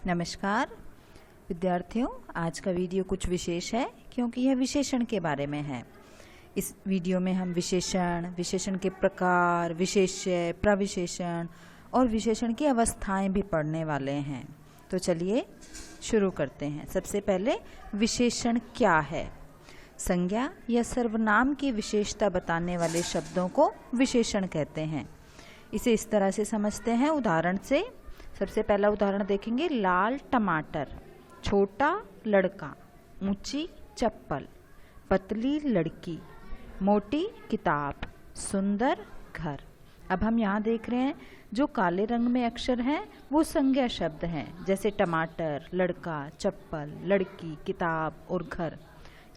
नमस्कार विद्यार्थियों, आज का वीडियो कुछ विशेष है क्योंकि यह विशेषण के बारे में है। इस वीडियो में हम विशेषण, विशेषण के प्रकार, विशेष्य, प्रविशेषण और विशेषण की अवस्थाएं भी पढ़ने वाले हैं। तो चलिए शुरू करते हैं। सबसे पहले विशेषण क्या है? संज्ञा या सर्वनाम की विशेषता बताने वाले शब्दों को विशेषण कहते हैं। इसे इस तरह से समझते हैं उदाहरण से। सबसे पहला उदाहरण देखेंगे, लाल टमाटर, छोटा लड़का, ऊंची चप्पल, पतली लड़की, मोटी किताब, सुंदर घर। अब हम यहाँ देख रहे हैं जो काले रंग में अक्षर हैं वो संज्ञा शब्द हैं, जैसे टमाटर, लड़का, चप्पल, लड़की, किताब और घर।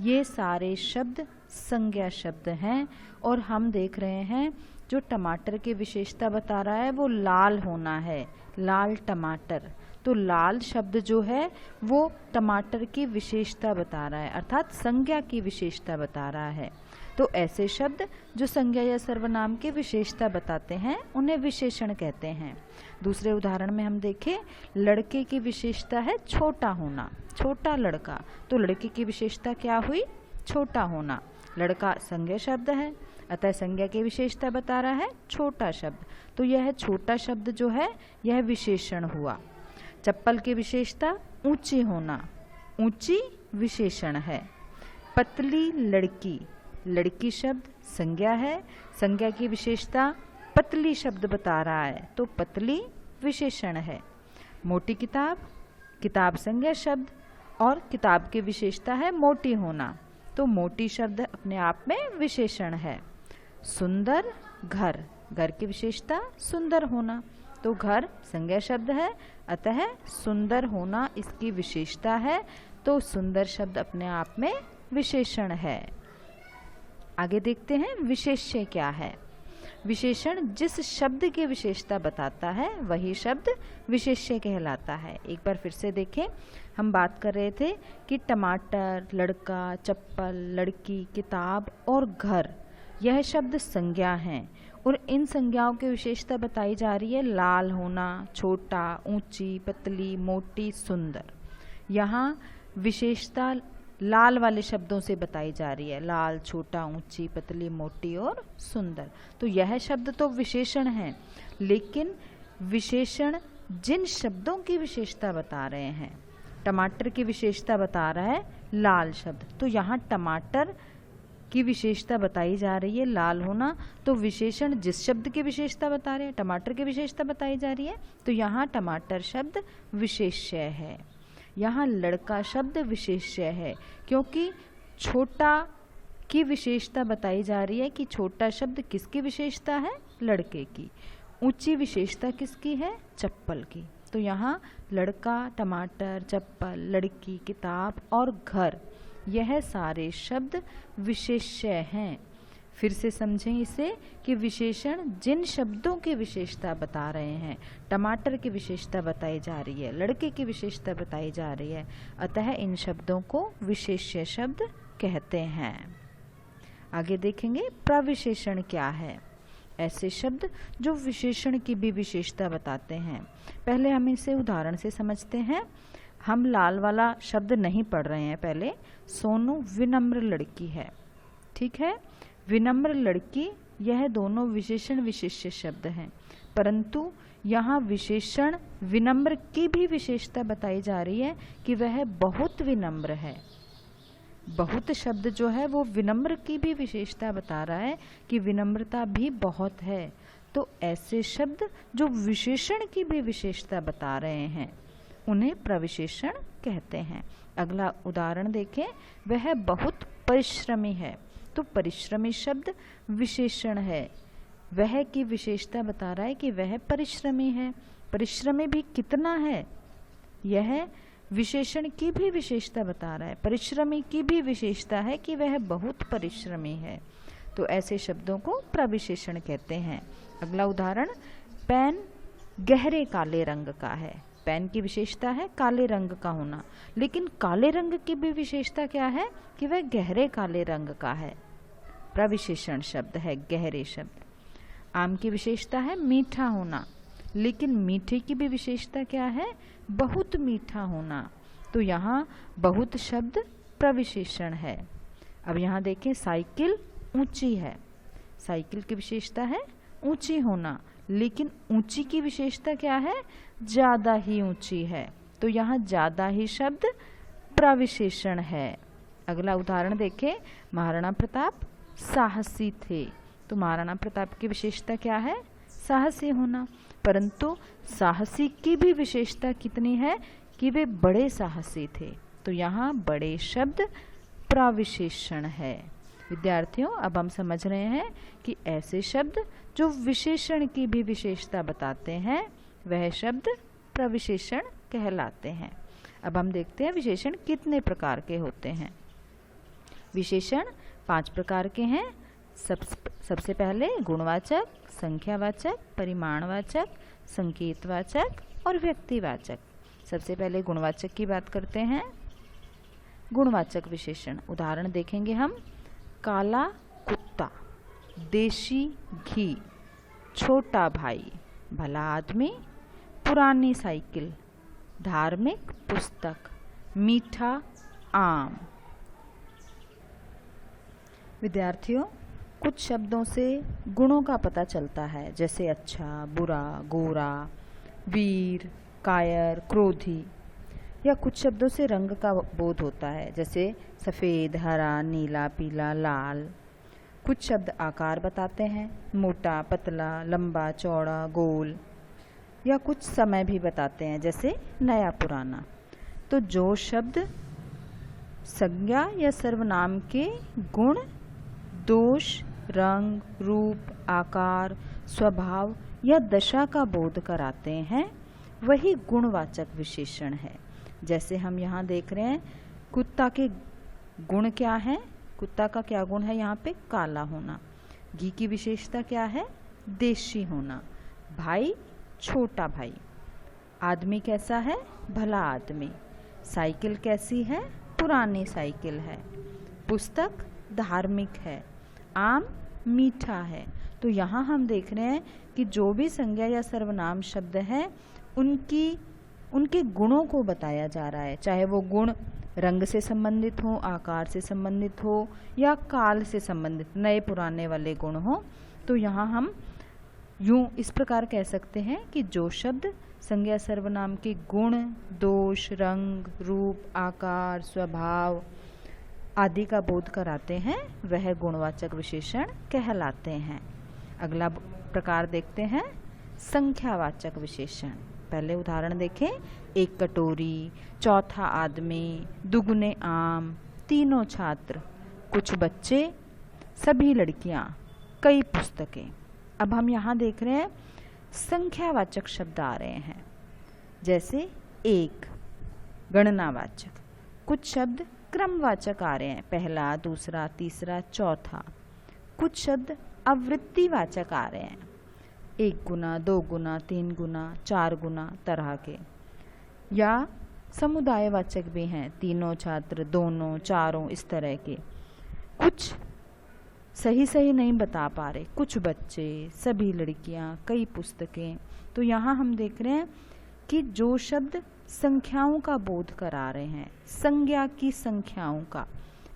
ये सारे शब्द संज्ञा शब्द हैं और हम देख रहे हैं जो टमाटर की विशेषता बता रहा है वो लाल होना है, लाल टमाटर। तो लाल शब्द जो है वो टमाटर की विशेषता बता रहा है, अर्थात संज्ञा की विशेषता बता रहा है। तो ऐसे शब्द जो संज्ञा या सर्वनाम की विशेषता बताते हैं उन्हें विशेषण कहते हैं। दूसरे उदाहरण में हम देखें, लड़के की विशेषता है छोटा होना, छोटा लड़का। तो लड़के की विशेषता क्या हुई? छोटा होना। लड़का संज्ञा शब्द है, अतः संज्ञा की विशेषता बता रहा है छोटा शब्द। तो यह छोटा शब्द जो है यह विशेषण हुआ। चप्पल की विशेषता ऊंची होना, ऊंची विशेषण है। पतली लड़की, लड़की शब्द संज्ञा है, संज्ञा की विशेषता पतली शब्द बता रहा है, तो पतली विशेषण है। मोटी किताब, किताब संज्ञा शब्द और किताब की विशेषता है मोटी होना, तो मोटी शब्द अपने आप में विशेषण है। सुंदर घर, घर की विशेषता सुंदर होना, तो घर संज्ञा शब्द है, अतः सुंदर होना इसकी विशेषता है, तो सुंदर शब्द अपने आप में विशेषण है। आगे देखते हैं विशेष्य क्या है। विशेषण जिस शब्द की विशेषता बताता है वही शब्द विशेष्य कहलाता है। एक बार फिर से देखें, हम बात कर रहे थे कि टमाटर, लड़का, चप्पल, लड़की, किताब और घर, यह शब्द संज्ञा हैं और इन संज्ञाओं की विशेषता बताई जा रही है लाल होना, छोटा, ऊंची, पतली, मोटी, सुंदर। यहाँ विशेषता लाल वाले शब्दों से बताई जा रही है, लाल, छोटा, ऊंची, पतली, मोटी और सुंदर। तो यह शब्द तो विशेषण हैं, लेकिन विशेषण जिन शब्दों की विशेषता बता रहे हैं, टमाटर की विशेषता बता रहा है लाल शब्द, तो यहाँ टमाटर की विशेषता बताई जा रही है लाल होना, तो विशेषण जिस शब्द की विशेषता बता रहे हैं, टमाटर की विशेषता बताई जा रही है, तो यहाँ टमाटर शब्द विशेष्य है। यहाँ लड़का शब्द विशेष्य है क्योंकि छोटा की विशेषता बताई जा रही है कि छोटा शब्द किसकी विशेषता है? लड़के की। ऊंची विशेषता किसकी है? चप्पल की। तो यहाँ लड़का, टमाटर, चप्पल, लड़की, किताब और घर, यह सारे शब्द विशेष्य हैं। फिर से समझें इसे कि विशेषण जिन शब्दों की विशेषता बता रहे हैं, टमाटर की विशेषता बताई जा रही है, लड़के की विशेषता बताई जा रही है, अतः इन शब्दों को विशेष्य शब्द कहते हैं। आगे देखेंगे प्रविशेषण क्या है। ऐसे शब्द जो विशेषण की भी विशेषता बताते हैं। पहले हम इसे उदाहरण से समझते हैं। हम लाल वाला शब्द नहीं पढ़ रहे हैं। पहले सोनू विनम्र लड़की है, ठीक है। विनम्र लड़की, यह दोनों विशेषण विशेष्य शब्द हैं, परंतु यहाँ विशेषण विनम्र की भी विशेषता बताई जा रही है कि वह बहुत विनम्र है। बहुत शब्द जो है वो विनम्र की भी विशेषता बता रहा है कि विनम्रता भी बहुत है। तो ऐसे शब्द जो विशेषण की भी विशेषता बता रहे हैं उन्हें प्रविशेषण कहते हैं। अगला उदाहरण देखें, वह बहुत परिश्रमी है, तो परिश्रमी शब्द विशेषण है। वह की विशेषता बता रहा है कि वह परिश्रमी है। परिश्रमी भी कितना है, यह विशेषण की भी विशेषता बता रहा है। परिश्रमी की भी विशेषता है कि वह बहुत परिश्रमी है। तो ऐसे शब्दों को प्रविशेषण कहते हैं। अगला उदाहरण, पेन गहरे काले रंग का है। पेन की विशेषता है काले रंग का होना, लेकिन काले रंग की भी विशेषता क्या है कि वह गहरे काले रंग का है। प्रविशेषण शब्द है गहरे शब्द। आम की विशेषता है मीठा होना, लेकिन मीठे की भी विशेषता क्या है? बहुत मीठा होना। तो यहाँ बहुत शब्द प्रविशेषण है। अब यहाँ देखें, साइकिल ऊंची है, साइकिल की विशेषता है ऊंची होना, लेकिन ऊंची की विशेषता क्या है? ज़्यादा ही ऊंची है। तो यहाँ ज़्यादा ही शब्द प्रविशेषण है। अगला उदाहरण देखें, महाराणा प्रताप साहसी थे। तो महाराणा प्रताप की विशेषता क्या है? साहसी होना। परंतु साहसी की भी विशेषता कितनी है? कि वे बड़े साहसी थे। तो यहाँ बड़े शब्द प्रविशेषण है। विद्यार्थियों, अब हम समझ रहे हैं कि ऐसे शब्द जो विशेषण की भी विशेषता बताते हैं वह शब्द प्रविशेषण कहलाते हैं। अब हम देखते हैं विशेषण कितने प्रकार के होते हैं। विशेषण 5 प्रकार के हैं। सबसे पहले गुणवाचक, संख्यावाचक, परिमाणवाचक, संकेतवाचक और व्यक्तिवाचक। सबसे पहले गुणवाचक की बात करते हैं। गुणवाचक विशेषण उदाहरण देखेंगे हम। काला कुत्ता, देशी घी, छोटा भाई, भला आदमी, पुरानी साइकिल, धार्मिक पुस्तक, मीठा आम। विद्यार्थियों, कुछ शब्दों से गुणों का पता चलता है, जैसे अच्छा, बुरा, गोरा, वीर, कायर, क्रोधी। या कुछ शब्दों से रंग का बोध होता है, जैसे सफ़ेद, हरा, नीला, पीला, लाल। कुछ शब्द आकार बताते हैं, मोटा, पतला, लंबा, चौड़ा, गोल। या कुछ समय भी बताते हैं, जैसे नया, पुराना। तो जो शब्द संज्ञा या सर्वनाम के गुण, दोष, रंग, रूप, आकार, स्वभाव या दशा का बोध कराते हैं वही गुणवाचक विशेषण है। जैसे हम यहाँ देख रहे हैं, कुत्ता के गुण क्या है? कुत्ता का क्या गुण है? यहाँ पे काला होना। घी की विशेषता क्या है? देशी होना। भाई, छोटा भाई। आदमी कैसा है? भला आदमी। साइकिल कैसी है? पुरानी साइकिल है। पुस्तक धार्मिक है। आम मीठा है। तो यहाँ हम देख रहे हैं कि जो भी संज्ञा या सर्वनाम शब्द है उनके गुणों को बताया जा रहा है, चाहे वो गुण रंग से संबंधित हो, आकार से संबंधित हो या काल से संबंधित, नए पुराने वाले गुण हो। तो यहाँ हम यूं इस प्रकार कह सकते हैं कि जो शब्द संज्ञा सर्वनाम के गुण, दोष, रंग, रूप, आकार, स्वभाव आदि का बोध कराते हैं वह गुणवाचक विशेषण कहलाते हैं। अगला प्रकार देखते हैं, संख्यावाचक विशेषण। पहले उदाहरण देखें। एक कटोरी, चौथा आदमी, दुगने आम, तीनों छात्र, कुछ बच्चे, सभी लड़कियां, कई पुस्तकें। अब हम यहाँ देख रहे हैं संख्यावाचक शब्द आ रहे हैं, जैसे एक, गणनावाचक। कुछ शब्द क्रमवाचक आ रहे हैं, पहला, दूसरा, तीसरा, चौथा। कुछ शब्द आवृत्तिवाचक आ रहे हैं, 1 गुना, 2 गुना, 3 गुना, 4 गुना तरह के। या समुदायवाचक भी हैं, तीनों छात्र, दोनों, चारों, इस तरह के। कुछ सही नहीं बता पा रहे, कुछ बच्चे, सभी लड़कियां, कई पुस्तकें। तो यहाँ हम देख रहे हैं कि जो शब्द संख्याओं का बोध करा रहे हैं, संज्ञा की संख्याओं का।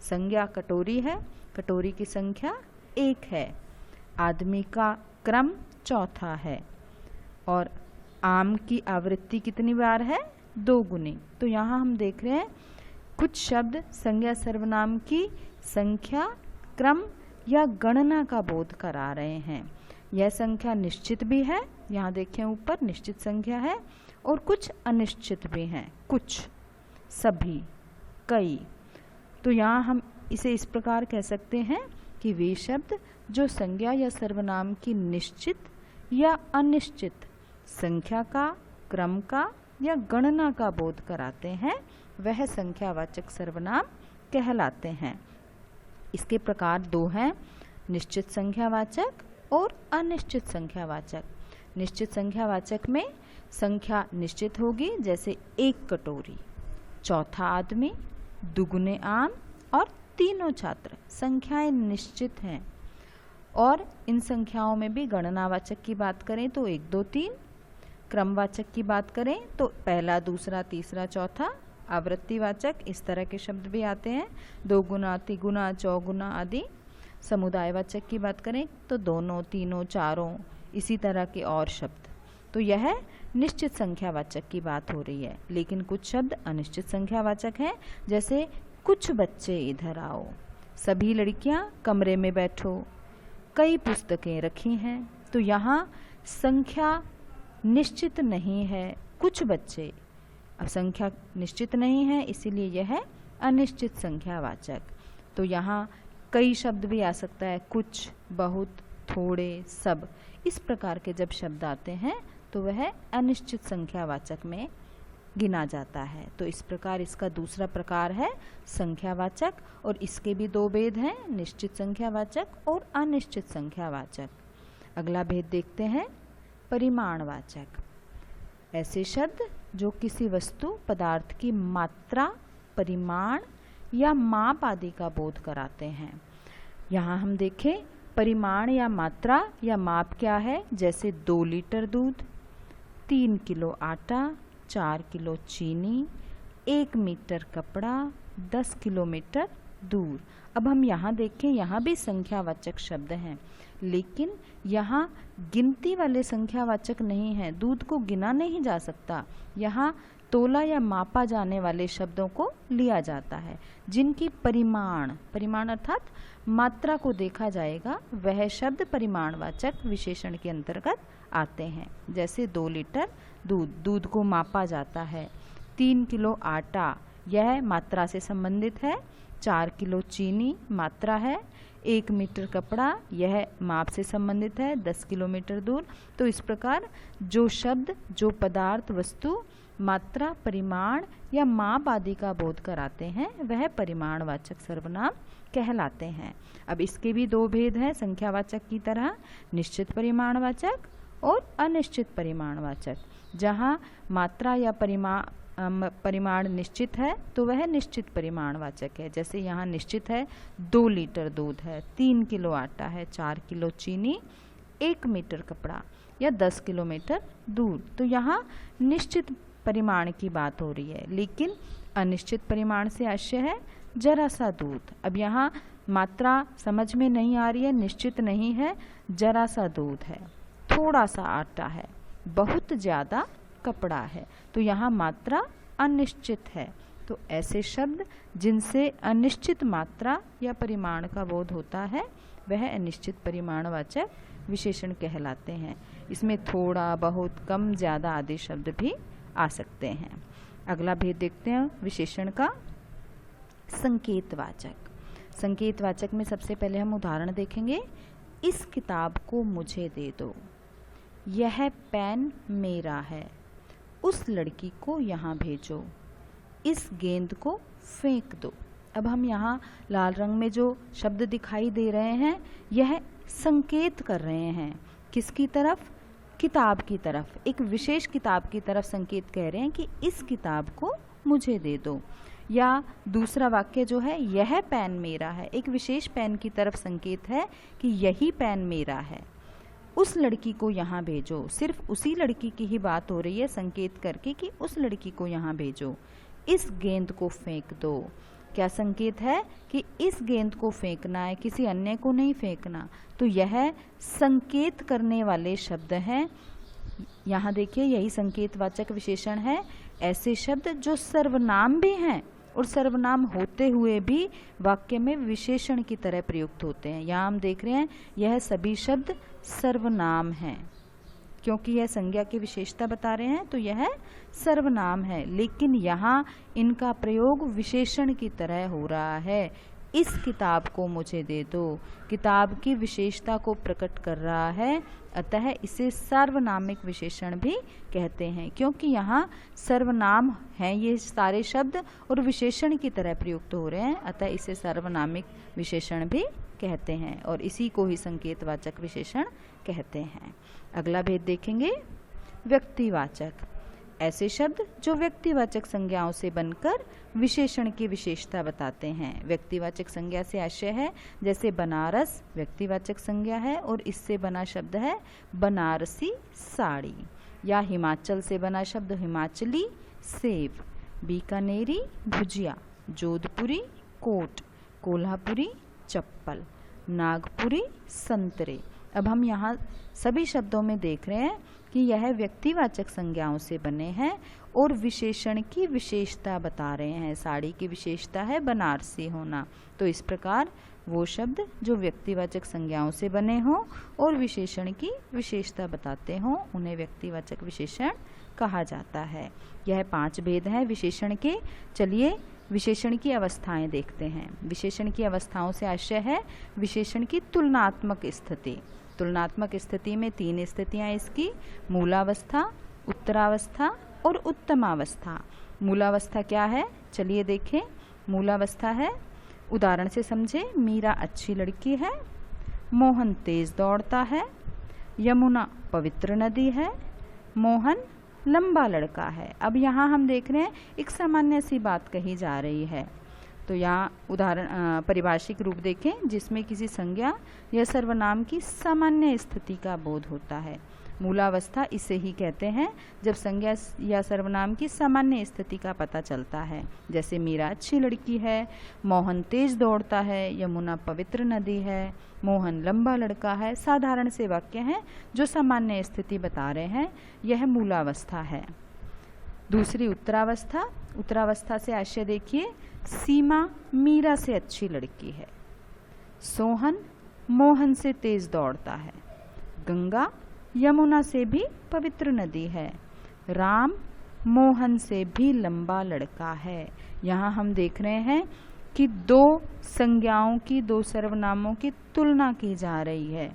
संज्ञा कटोरी है, कटोरी की संख्या 1 है। आदमी का क्रम चौथा है और आम की आवृत्ति कितनी बार है? 2 गुनी। तो यहाँ हम देख रहे हैं कुछ शब्द संज्ञा सर्वनाम की संख्या, क्रम या गणना का बोध करा रहे हैं। यह संख्या निश्चित भी है, यहाँ देखें ऊपर निश्चित संख्या है, और कुछ अनिश्चित भी हैं, कुछ, सभी, कई। तो यहाँ हम इसे इस प्रकार कह सकते हैं कि वे शब्द जो संज्ञा या सर्वनाम की निश्चित या अनिश्चित संख्या का, क्रम का या गणना का बोध कराते हैं वह संख्यावाचक सर्वनाम कहलाते हैं। इसके प्रकार 2 हैं, निश्चित संख्यावाचक और अनिश्चित संख्यावाचक। निश्चित संख्यावाचक में संख्या निश्चित होगी, जैसे 1 कटोरी, चौथा आदमी, दुगुने आम और तीनों छात्र। संख्याएं निश्चित हैं। और इन संख्याओं में भी गणनावाचक की बात करें तो 1, 2, 3, क्रमवाचक की बात करें तो पहला, दूसरा, तीसरा, चौथा। आवृत्तिवाचक इस तरह के शब्द भी आते हैं, दोगुना, तिगुना, चौगुना आदि। समुदायवाचक की बात करें तो दोनों, तीनों, चारों, इसी तरह के और शब्द। तो यह निश्चित संख्यावाचक की बात हो रही है। लेकिन कुछ शब्द अनिश्चित संख्यावाचक हैं, जैसे कुछ बच्चे इधर आओ, सभी लड़कियां कमरे में बैठो, कई पुस्तकें रखी हैं। तो यहाँ संख्या निश्चित नहीं है, कुछ बच्चे। अब संख्या निश्चित नहीं है, इसीलिए यह है अनिश्चित संख्यावाचक। तो यहाँ कई शब्द भी आ सकता है, कुछ, बहुत, थोड़े, सब। इस प्रकार के जब शब्द आते हैं तो वह अनिश्चित संख्यावाचक में गिना जाता है। तो इस प्रकार इसका दूसरा प्रकार है संख्यावाचक, और इसके भी दो भेद हैं, निश्चित संख्यावाचक और अनिश्चित संख्यावाचक। अगला भेद देखते हैं, परिमाणवाचक। ऐसे शब्द जो किसी वस्तु, पदार्थ की मात्रा, परिमाण या माप आदि का बोध कराते हैं। यहाँ हम देखें परिमाण या मात्रा या माप क्या है, जैसे 2 लीटर दूध, 3 किलो आटा, 4 किलो चीनी, 1 मीटर कपड़ा, 10 किलोमीटर दूर। अब हम यहाँ देखें, यहाँ भी संख्यावाचक शब्द हैं, लेकिन यहाँ गिनती वाले संख्यावाचक नहीं हैं, दूध को गिना नहीं जा सकता। यहाँ तोला या मापा जाने वाले शब्दों को लिया जाता है, जिनकी परिमाण, परिमाण अर्थात मात्रा को देखा जाएगा, वह शब्द परिमाणवाचक विशेषण के अंतर्गत आते हैं। जैसे 2 लीटर दूध, दूध को मापा जाता है। 3 किलो आटा, यह मात्रा से संबंधित है। 4 किलो चीनी मात्रा है। 1 मीटर कपड़ा, यह माप से संबंधित है, 10 किलोमीटर दूर। तो इस प्रकार जो शब्द, जो पदार्थ, वस्तु मात्रा, परिमाण या माप आदि का बोध कराते हैं, वह परिमाणवाचक सर्वनाम कहलाते हैं। अब इसके भी दो भेद हैं संख्यावाचक की तरह, निश्चित परिमाणवाचक और अनिश्चित परिमाणवाचक। जहाँ मात्रा या परिमाण निश्चित है तो वह निश्चित परिमाणवाचक है। जैसे यहाँ निश्चित है, 2 लीटर दूध है, 3 किलो आटा है, 4 किलो चीनी, 1 मीटर कपड़ा या 10 किलोमीटर दूर। तो यहाँ निश्चित परिमाण की बात हो रही है। लेकिन अनिश्चित परिमाण से आशय है जरा सा दूध। अब यहाँ मात्रा समझ में नहीं आ रही है, निश्चित नहीं है, जरा सा दूध है, थोड़ा सा आटा है, बहुत ज़्यादा कपड़ा है। तो यहाँ मात्रा अनिश्चित है। तो ऐसे शब्द जिनसे अनिश्चित मात्रा या परिमाण का बोध होता है, वह अनिश्चित परिमाणवाचक विशेषण कहलाते हैं। इसमें थोड़ा, बहुत, कम, ज़्यादा आदि शब्द भी आ सकते हैं। अगला भेद देखते हैं विशेषण का, संकेतवाचक। संकेतवाचक में सबसे पहले हम उदाहरण देखेंगे। इस किताब को मुझे दे दो, यह पेन मेरा है, उस लड़की को यहाँ भेजो, इस गेंद को फेंक दो। अब हम यहाँ लाल रंग में जो शब्द दिखाई दे रहे हैं, यह संकेत कर रहे हैं किसकी तरफ, किताब की तरफ, एक विशेष किताब की तरफ संकेत कर रहे हैं कि इस किताब को मुझे दे दो। या दूसरा वाक्य जो है, यह पेन मेरा है, एक विशेष पेन की तरफ संकेत है कि यही पेन मेरा है, उस लड़की को यहाँ भेजो। सिर्फ उसी लड़की की ही बात हो रही है, संकेत करके कि उस लड़की को यहाँ भेजो। इस गेंद को फेंक दो, क्या संकेत है कि इस गेंद को फेंकना है, किसी अन्य को नहीं फेंकना। तो यह संकेत करने वाले शब्द हैं। यहाँ देखिए, यही संकेतवाचक विशेषण है। ऐसे शब्द जो सर्वनाम भी हैं और सर्वनाम होते हुए भी वाक्य में विशेषण की तरह प्रयुक्त होते हैं। यहाँ हम देख रहे हैं यह सभी शब्द सर्वनाम हैं, क्योंकि यह संज्ञा की विशेषता बता रहे हैं, तो यह सर्वनाम है। लेकिन यहाँ इनका प्रयोग विशेषण की तरह हो रहा है। इस किताब को मुझे दे दो, किताब की विशेषता को प्रकट कर रहा है, अतः इसे सार्वनामिक विशेषण भी कहते हैं। क्योंकि यहाँ सर्वनाम हैं ये सारे शब्द और विशेषण की तरह प्रयुक्त हो रहे हैं, अतः इसे सार्वनामिक विशेषण भी कहते हैं और इसी को ही संकेतवाचक विशेषण कहते हैं। अगला भेद देखेंगे, व्यक्तिवाचक। ऐसे शब्द जो व्यक्तिवाचक संज्ञाओं से बनकर विशेषण की विशेषता बताते हैं। व्यक्तिवाचक संज्ञा से आशय है, जैसे बनारस व्यक्तिवाचक संज्ञा है और इससे बना शब्द है बनारसी साड़ी। या हिमाचल से बना शब्द हिमाचली सेब, बीकानेरी भुजिया, जोधपुरी कोट, कोल्हापुरी चप्पल, नागपुरी संतरे। अब हम यहाँ सभी शब्दों में देख रहे हैं कि यह व्यक्तिवाचक संज्ञाओं से बने हैं और विशेषण की विशेषता बता रहे हैं। साड़ी की विशेषता है बनारसी होना, तो इस प्रकार वो शब्द जो व्यक्तिवाचक संज्ञाओं से बने हों और विशेषण की विशेषता बताते हों उन्हें व्यक्तिवाचक विशेषण कहा जाता है। यह 5 भेद हैं विशेषण के। चलिए विशेषण की अवस्थाएं देखते हैं। विशेषण की अवस्थाओं से आशय है विशेषण की तुलनात्मक स्थिति। तुलनात्मक स्थिति में 3 स्थितियां इसकी, मूलावस्था, उत्तरावस्था और उत्तमावस्था। मूलावस्था क्या है, चलिए देखें। मूलावस्था है, उदाहरण से समझे, मीरा अच्छी लड़की है, मोहन तेज दौड़ता है, यमुना पवित्र नदी है, मोहन लंबा लड़का है। अब यहाँ हम देख रहे हैं एक सामान्य सी बात कही जा रही है। तो यहाँ उदाहरण परिभाषिक रूप देखें जिसमें किसी संज्ञा या सर्वनाम की सामान्य स्थिति का बोध होता है। मूलावस्था इसे ही कहते हैं जब संज्ञा या सर्वनाम की सामान्य स्थिति का पता चलता है। जैसे मीरा अच्छी लड़की है, मोहन तेज दौड़ता है, यमुना पवित्र नदी है, मोहन लंबा लड़का है। साधारण से वाक्य हैं जो सामान्य स्थिति बता रहे हैं, यह मूलावस्था है। दूसरी उत्तरावस्था। उत्तरावस्था से आशय देखिए, सीमा मीरा से अच्छी लड़की है, सोहन मोहन से तेज दौड़ता है, गंगा यमुना से भी पवित्र नदी है, राम मोहन से भी लंबा लड़का है। यहाँ हम देख रहे हैं कि 2 संज्ञाओं की, 2 सर्वनामों की तुलना की जा रही है।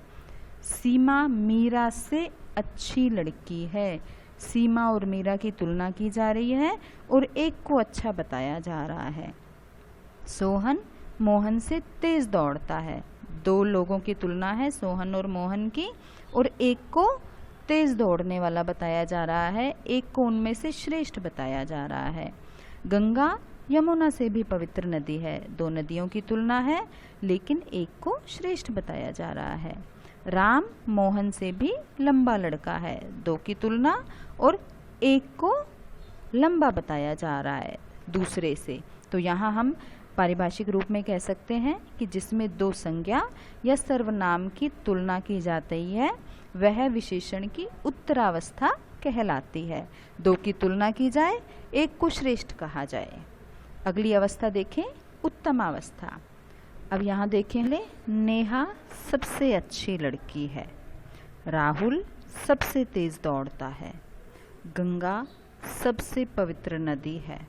सीमा मीरा से अच्छी लड़की है, सीमा और मीरा की तुलना की जा रही है और एक को अच्छा बताया जा रहा है। सोहन मोहन से तेज दौड़ता है, 2 लोगों की तुलना है सोहन और मोहन की, और एक को तेज दौड़ने वाला बताया जा रहा है, एक को उनमें से श्रेष्ठ बताया जा रहा है। गंगा यमुना से भी पवित्र नदी है, 2 नदियों की तुलना है लेकिन एक को श्रेष्ठ बताया जा रहा है। राम मोहन से भी लंबा लड़का है, 2 की तुलना और एक को लंबा बताया जा रहा है दूसरे से। तो यहाँ हम पारिभाषिक रूप में कह सकते हैं कि जिसमें 2 संज्ञा या सर्वनाम की तुलना की जाती है वह विशेषण की उत्तरावस्था कहलाती है। 2 की तुलना की जाए, एक को श्रेष्ठ कहा जाए। अगली अवस्था देखें, उत्तमावस्था। अब यहाँ देखें, नेहा सबसे अच्छी लड़की है, राहुल सबसे तेज दौड़ता है, गंगा सबसे पवित्र नदी है,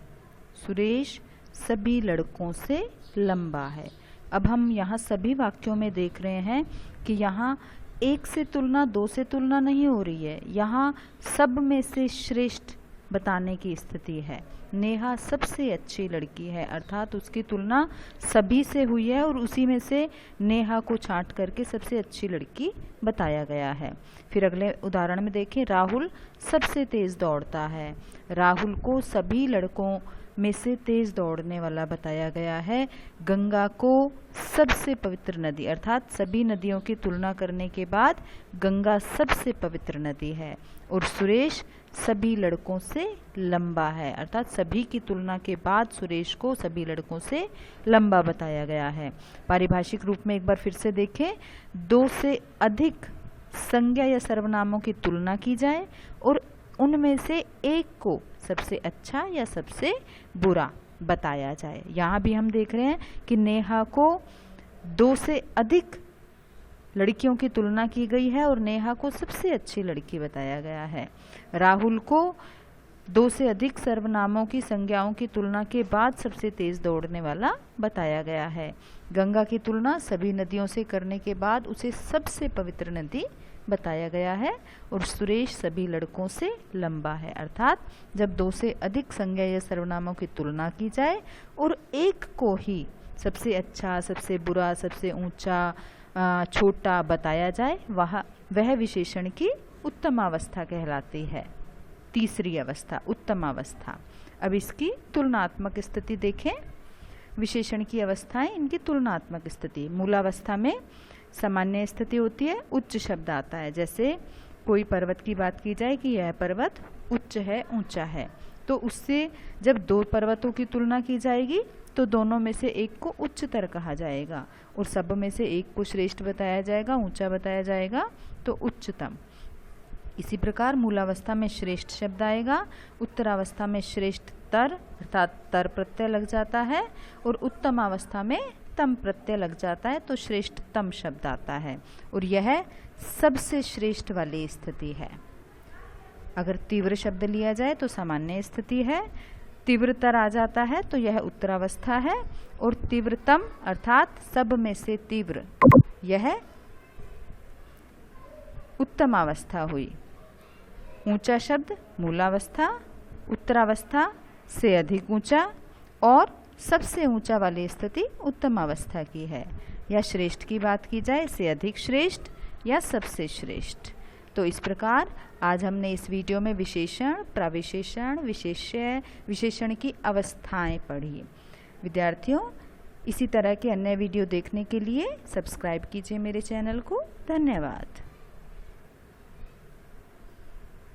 सुरेश सभी लड़कों से लंबा है। अब हम यहाँ सभी वाक्यों में देख रहे हैं कि यहाँ 1 से तुलना, 2 से तुलना नहीं हो रही है, यहाँ सब में से श्रेष्ठ बताने की स्थिति है। नेहा सबसे अच्छी लड़की है अर्थात उसकी तुलना सभी से हुई है और उसी में से नेहा को छांट करके सबसे अच्छी लड़की बताया गया है। फिर अगले उदाहरण में देखें, राहुल सबसे तेज दौड़ता है, राहुल को सभी लड़कों में से तेज दौड़ने वाला बताया गया है। गंगा को सबसे पवित्र नदी अर्थात सभी नदियों की तुलना करने के बाद गंगा सबसे पवित्र नदी है, और सुरेश सभी लड़कों से लंबा है अर्थात सभी की तुलना के बाद सुरेश को सभी लड़कों से लंबा बताया गया है। पारिभाषिक रूप में एक बार फिर से देखें, 2 से अधिक संज्ञा या सर्वनामों की तुलना की जाए और उनमें से एक को सबसे अच्छा या सबसे बुरा बताया जाए। यहाँ भी हम देख रहे हैं कि नेहा को 2 से अधिक लड़कियों की तुलना की गई है और नेहा को सबसे अच्छी लड़की बताया गया है। राहुल को 2 से अधिक सर्वनामों की संज्ञाओं की तुलना के बाद सबसे तेज दौड़ने वाला बताया गया है। गंगा की तुलना सभी नदियों से करने के बाद उसे सबसे पवित्र नदी बताया गया है, और सुरेश सभी लड़कों से लंबा है अर्थात जब 2 से अधिक संज्ञा या सर्वनामों की तुलना की जाए और एक को ही सबसे अच्छा, सबसे बुरा, सबसे ऊंचा, छोटा बताया जाए वह विशेषण की उत्तमावस्था कहलाती है। तीसरी अवस्था उत्तमावस्था। अब इसकी तुलनात्मक स्थिति देखें। विशेषण की अवस्थाएं, इनकी तुलनात्मक स्थिति। मूलावस्था में सामान्य स्थिति होती है, उच्च शब्द आता है, जैसे कोई पर्वत की बात की जाए कि यह पर्वत उच्च है, ऊंचा है, तो उससे जब दो पर्वतों की तुलना की जाएगी तो दोनों में से एक को उच्चतर कहा जाएगा और सब में से एक को श्रेष्ठ बताया जाएगा, ऊंचा बताया जाएगा, तो उच्चतम। इसी प्रकार मूलावस्था में श्रेष्ठ शब्द आएगा, उत्तरावस्था में श्रेष्ठ तर अर्थात तर प्रत्यय लग जाता है और उत्तम अवस्था में तम प्रत्यय लग जाता है, तो श्रेष्ठतम शब्द आता है और यह सबसे श्रेष्ठ वाली स्थिति है। अगर तीव्र शब्द लिया जाए तो सामान्य स्थिति है, तीव्रतर आ जाता है तो यह उत्तरावस्था है और तीव्रतम अर्थात सब में से तीव्र यह उत्तमावस्था हुई। ऊंचा शब्द मूलावस्था, उत्तरावस्था से अधिक ऊंचा और सबसे ऊंचा वाली स्थिति उत्तमावस्था की है। या श्रेष्ठ की बात की जाए, से अधिक श्रेष्ठ या सबसे श्रेष्ठ। तो इस प्रकार आज हमने इस वीडियो में विशेषण, प्रविशेषण, विशेष्य, विशेषण की अवस्थाएं पढ़ी। विद्यार्थियों, इसी तरह के अन्य वीडियो देखने के लिए सब्सक्राइब कीजिए मेरे चैनल को। धन्यवाद।